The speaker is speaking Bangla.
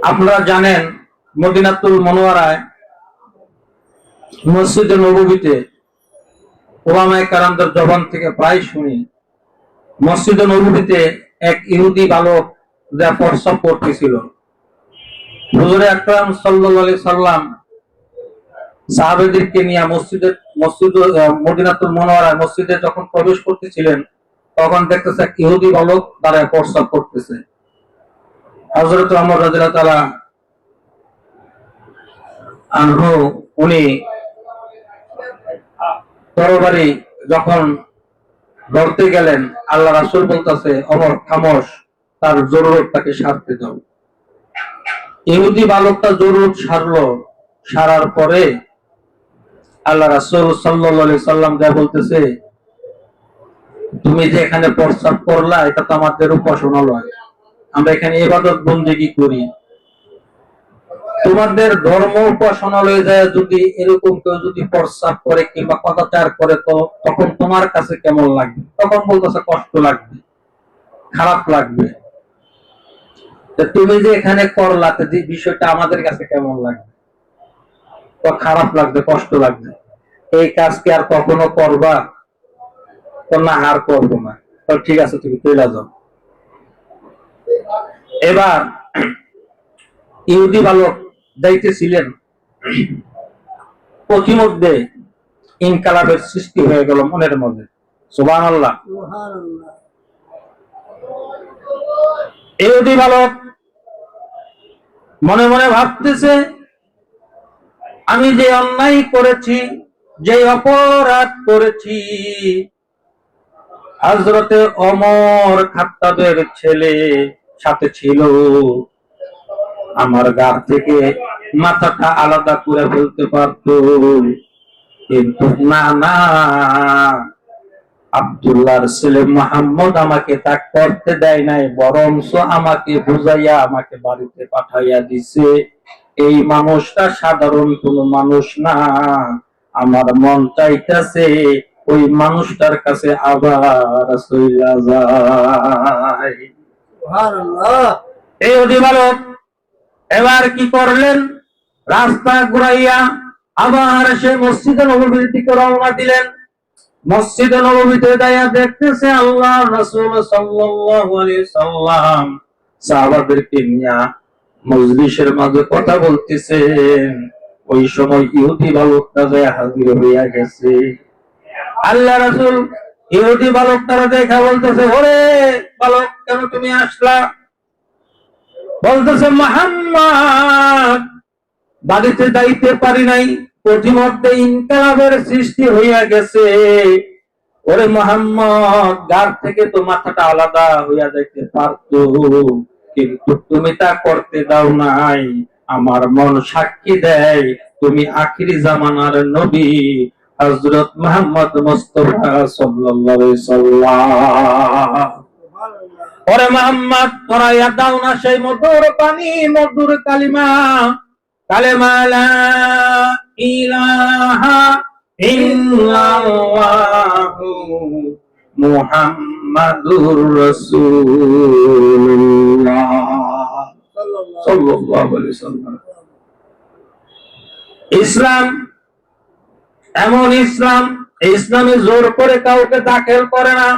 আপনারা জানেন মদিনাতুল মুনাওয়ারায় মসজিদে নববীতে ওলামায়ে কেরামদের জবান থেকে প্রায় শুনি মসজিদে নববীতে এক ইহুদি বালক যা প্রস্রাব করতেছিল। হুজুর আকরাম সাল্লাল্লাহু আলাইহি সাল্লাম সাহাবাদেরকে নিয়ে মসজিদ মদিনাতুল মুনাওয়ারায় মসজিদে যখন প্রবেশ করতেছিলেন তখন দেখতেছে এক ইহুদি বালক দাঁড়ায় প্রস্রাব করতেছে। হযরত ওমর রাদিয়াল্লাহু তাআলা আনহু উনি তরবারি যখন ধরতে গেলেন, আল্লাহ রাসূল বলতেছে, ওমর খামোশ, তার জরুরতটাকে সারতে দাও। ইহুদি বালকটা জরুরত সারলো, সারার পরে আল্লাহ রাসূল সাল্লাল্লাহু আলাইহি সাল্লাম যা বলতেছে, তুমি যে এখানে প্রস্রাব করলা এটা তো আমাদের উপাসনালয়, আমরা এখানে ইবাদত বন্দেগী করি, তোমাদের ধর্ম উপাসনালয়ে যায় যদি এরকম কেউ যদি প্রস্রাব করে কিংবা পদাচার করে তো তখন তোমার কাছে কেমন লাগবে? তখন বলতেছে কষ্ট লাগবে, খারাপ লাগবে। তুমি যে এখানে করলা যে বিষয়টা আমাদের কাছে কেমন লাগবে? তো খারাপ লাগবে, কষ্ট লাগবে। এই কাজ কি আর কখনো করবা? তো না, আর করবো না। তো ঠিক আছে, তুমি চলে যাও। এবার ইহুদি বালক যাইতেছিলেন, পথিমধ্যে ইনকালাবের সৃষ্টি হয়ে গেল মনের মধ্যে। সুবহানাল্লাহ। ইহুদি বালক মনে মনে ভাবতেছে, আমি যে অন্যায় করেছি, যে অপরাধ করেছি, হযরতে ওমর খাত্তাবের ছেলে সাথে ছিল, আমার গা থেকে মাথাটা আলাদা করে ফেলতে পারতো, কিন্তু না না, আব্দুল্লাহর ছেলে মুহাম্মদ আমাকে তা করতে দেয় নাই, বরঞ্চ আমাকে বুঝাইয়া আমাকে বাড়িতে পাঠাইয়া দিছে। এই মানুষটা সাধারণ কোন মানুষ না, আমার মন চাইতেছে ওই মানুষটার কাছে আবার চইলা যায়। সুবহানাল্লাহ। এই অধিবালক এবার কি করলেন? রাস্তা ঘুরাইয়া আবার সে মসজিদে নববীর দিকে রওনা দিলেন। মসজিদে নববীতে যাইয়া দেখতেছে আল্লাহর রাসূল সাল্লাল্লাহু আলাইহি সাল্লাম সাহাবাদেরকে নিয়ে মজলিসের মাঝে কথা বলতেছেন। ওই সময় ইহুদি বালকটা যায় হাজির হইয়া গেছে। আল্লাহ রাসূল ইহুদি বালকটারে দেখা বলতেছে, ওরে বালক, কেন তুমি আসলা? বলতেছে, মুহাম্মদ, বাড়িতে যাইতে পারি নাই, পথিমধ্যে ইনকালাবের সৃষ্টি হইয়া গেছে। ওরে মুহাম্মদ, গার থেকে তো মাথাটা আলাদা হইয়া যাইতে পারতো, কিন্তু তুমি তা করতে দাও নাই। আমার মন সাক্ষী দেয় তুমি আখিরি জামানার নবী হযরত মুহাম্মদ মুস্তাফা সাল্লাল্লাহু আলাইহি সাল্লাম। ওরে মুহাম্মদ, পড়াইয়া দাও না সেই মধুর পানি, মধুর কালিমা, কালেমা লা ইলাহা ইল্লাল্লাহু মুহাম্মাদুর রাসূলুল্লাহ সাল্লাল্লাহু আলাইহি সাল্লাম। ইসলাম এমন ইসলাম, ইসলামে জোর করে কাউকে দাখিল করে না।